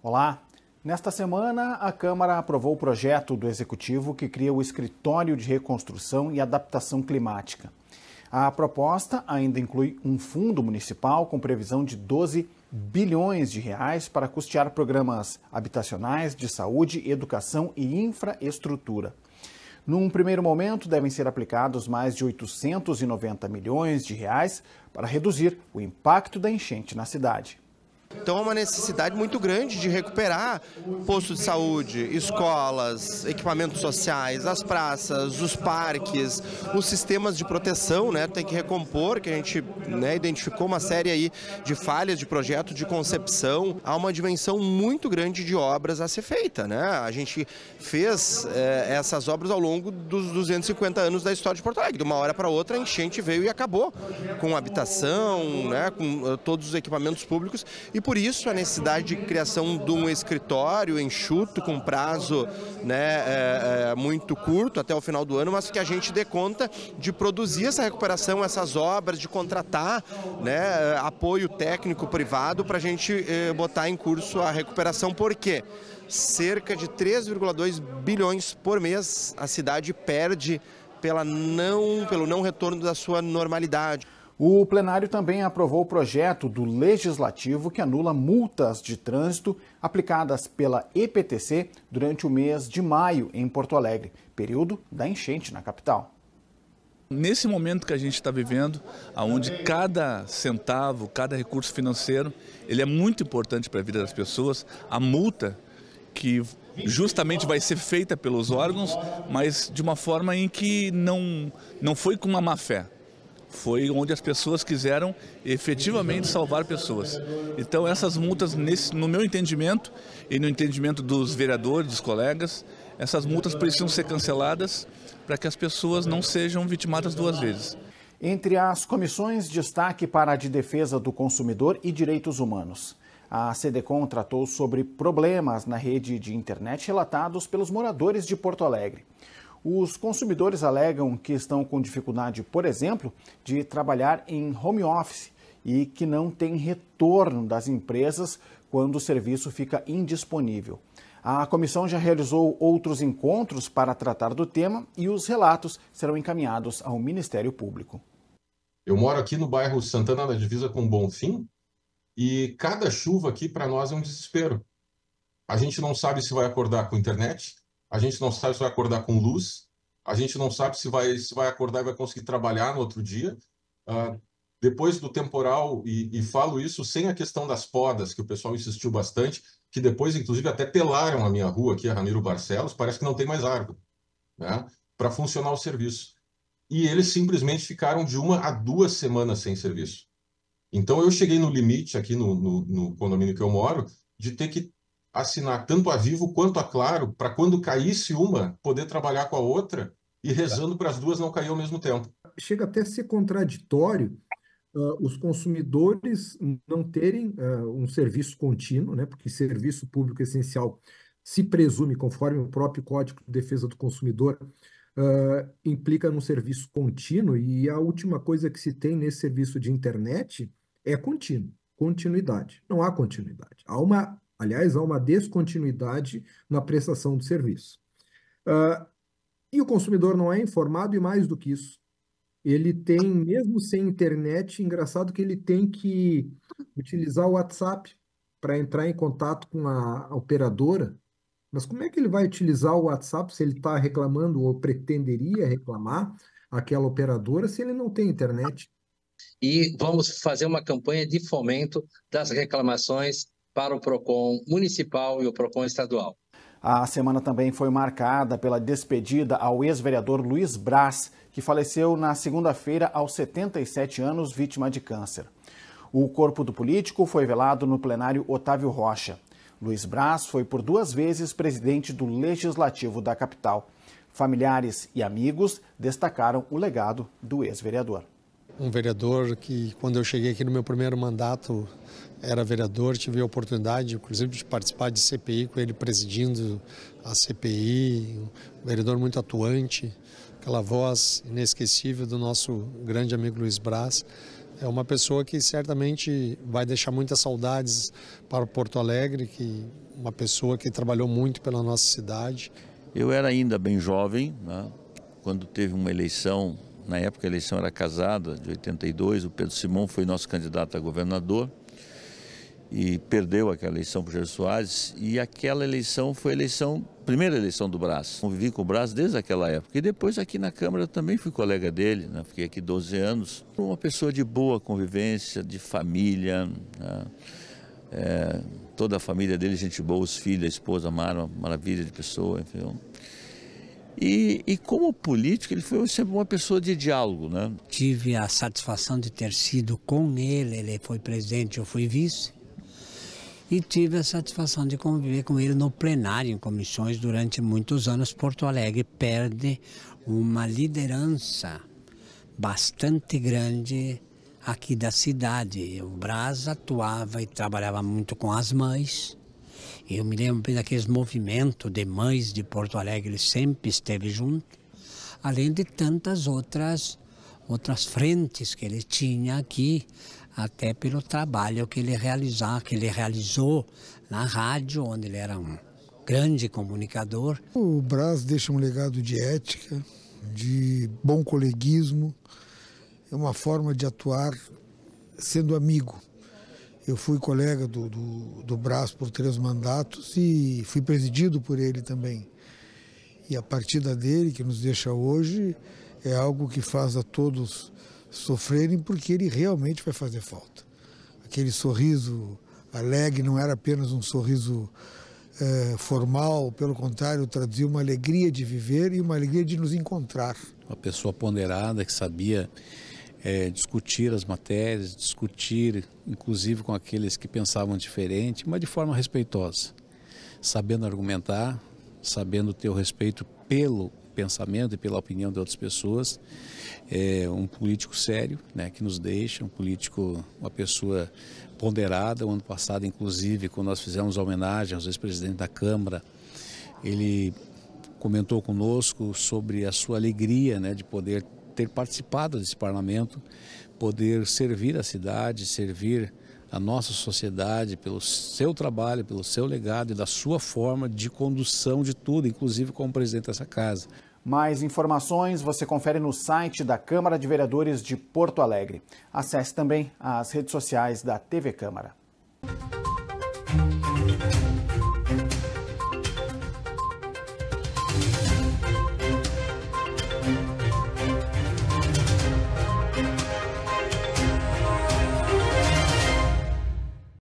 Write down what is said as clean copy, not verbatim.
Olá! Nesta semana, a Câmara aprovou o projeto do Executivo que cria o Escritório de Reconstrução e Adaptação Climática. A proposta ainda inclui um fundo municipal com previsão de 12 bilhões de reais para custear programas habitacionais, de saúde, educação e infraestrutura. Num primeiro momento, devem ser aplicados mais de 890 milhões de reais para reduzir o impacto da enchente na cidade. Então é uma necessidade muito grande de recuperar postos de saúde, escolas, equipamentos sociais, as praças, os parques, os sistemas de proteção, né? Tem que recompor, que a gente identificou uma série aí de falhas de projeto de concepção. Há uma dimensão muito grande de obras a ser feita, né? A gente fez essas obras ao longo dos 250 anos da história de Porto Alegre. De uma hora para outra a enchente veio e acabou com habitação, né? Com todos os equipamentos públicos. E por isso a necessidade de criação de um escritório enxuto, com prazo muito curto, até o final do ano, mas que a gente dê conta de produzir essa recuperação, essas obras, de contratar apoio técnico privado para a gente botar em curso a recuperação. Por quê? Cerca de 3,2 bilhões por mês a cidade perde pelo não retorno da sua normalidade. O plenário também aprovou o projeto do Legislativo que anula multas de trânsito aplicadas pela EPTC durante o mês de maio em Porto Alegre, período da enchente na capital. Nesse momento que a gente está vivendo, onde cada centavo, cada recurso financeiro, ele é muito importante para a vida das pessoas, a multa que justamente vai ser feita pelos órgãos, mas de uma forma em que não foi com uma má fé. Foi onde as pessoas quiseram efetivamente salvar pessoas. Então essas multas, no meu entendimento e no entendimento dos vereadores, dos colegas, essas multas precisam ser canceladas para que as pessoas não sejam vitimadas duas vezes. Entre as comissões, destaque para a de Defesa do Consumidor e Direitos Humanos. A CDCOM tratou sobre problemas na rede de internet relatados pelos moradores de Porto Alegre. Os consumidores alegam que estão com dificuldade, por exemplo, de trabalhar em home office e que não tem retorno das empresas quando o serviço fica indisponível. A comissão já realizou outros encontros para tratar do tema e os relatos serão encaminhados ao Ministério Público. Eu moro aqui no bairro Santana da Divisa com Bonfim e cada chuva aqui para nós é um desespero. A gente não sabe se vai acordar com internet. A gente não sabe se vai acordar com luz, a gente não sabe se vai acordar e vai conseguir trabalhar no outro dia. Depois do temporal, e falo isso sem a questão das podas, que o pessoal insistiu bastante, que depois, inclusive, até pelaram a minha rua aqui, a Ramiro Barcelos, parece que não tem mais árvore, né, para funcionar o serviço. E eles simplesmente ficaram de 1 a 2 semanas sem serviço. Então, eu cheguei no limite aqui no condomínio que eu moro, de ter que assinar tanto a Vivo quanto a Claro, para quando caísse uma, poder trabalhar com a outra e rezando para as duas não cair ao mesmo tempo. Chega até a ser contraditório os consumidores não terem um serviço contínuo, né? Porque serviço público essencial se presume, conforme o próprio Código de Defesa do Consumidor, implica num serviço contínuo, e a última coisa que se tem nesse serviço de internet é continuidade. Não há continuidade. Aliás, há uma descontinuidade na prestação do serviço. E o consumidor não é informado, e mais do que isso, ele tem, mesmo sem internet, engraçado que ele tem que utilizar o WhatsApp para entrar em contato com a operadora. Mas como é que ele vai utilizar o WhatsApp se ele está reclamando ou pretenderia reclamar aquela operadora se ele não tem internet? E vamos fazer uma campanha de fomento das reclamações para o PROCON municipal e o PROCON estadual. A semana também foi marcada pela despedida ao ex-vereador Luiz Braz, que faleceu na segunda-feira aos 77 anos, vítima de câncer. O corpo do político foi velado no plenário Otávio Rocha. Luiz Braz foi por 2 vezes presidente do Legislativo da capital. Familiares e amigos destacaram o legado do ex-vereador. Um vereador que, quando eu cheguei aqui no meu primeiro mandato, era vereador, tive a oportunidade, inclusive, de participar de CPI com ele presidindo a CPI, um vereador muito atuante, aquela voz inesquecível do nosso grande amigo Luiz Braz. É uma pessoa que certamente vai deixar muitas saudades para Porto Alegre, uma pessoa que trabalhou muito pela nossa cidade. Eu era ainda bem jovem, né, quando teve uma eleição, na época a eleição era casada, de 82, o Pedro Simão foi nosso candidato a governador e perdeu aquela eleição para o Jair Soares, e aquela eleição foi a primeira eleição do Brás. Convivi com o Brás desde aquela época e depois aqui na Câmara eu também fui colega dele, né? Fiquei aqui 12 anos. Uma pessoa de boa convivência, de família, né? Toda a família dele, gente boa, os filhos, a esposa, uma maravilha de pessoa, enfim. E como político, ele foi sempre uma pessoa de diálogo, né? Tive a satisfação de ter sido com ele foi presidente, eu fui vice. E tive a satisfação de conviver com ele no plenário, em comissões, durante muitos anos. Porto Alegre perde uma liderança bastante grande aqui da cidade. O Brás atuava e trabalhava muito com as mães. Eu me lembro daqueles movimentos de mães de Porto Alegre, ele sempre esteve junto, além de tantas outras frentes que ele tinha aqui, até pelo trabalho que ele realizou na rádio, onde ele era um grande comunicador. O Brás deixa um legado de ética, de bom coleguismo, é uma forma de atuar sendo amigo. Eu fui colega do Brás por 3 mandatos e fui presidido por ele também. E a partida dele, que nos deixa hoje, é algo que faz a todos sofrerem, porque ele realmente vai fazer falta. Aquele sorriso alegre não era apenas um sorriso formal, pelo contrário, traduzia uma alegria de viver e uma alegria de nos encontrar. Uma pessoa ponderada que sabia discutir as matérias, discutir inclusive com aqueles que pensavam diferente, mas de forma respeitosa, sabendo argumentar, sabendo ter o respeito pelo pensamento e pela opinião de outras pessoas. É um político sério, né, que nos deixa, uma pessoa ponderada. O ano passado, inclusive, quando nós fizemos a homenagem aos ex-presidentes da Câmara, ele comentou conosco sobre a sua alegria, né, de poder ter participado desse parlamento, poder servir a cidade, servir a nossa sociedade pelo seu trabalho, pelo seu legado e da sua forma de condução de tudo, inclusive como presidente dessa casa. Mais informações você confere no site da Câmara de Vereadores de Porto Alegre. Acesse também as redes sociais da TV Câmara.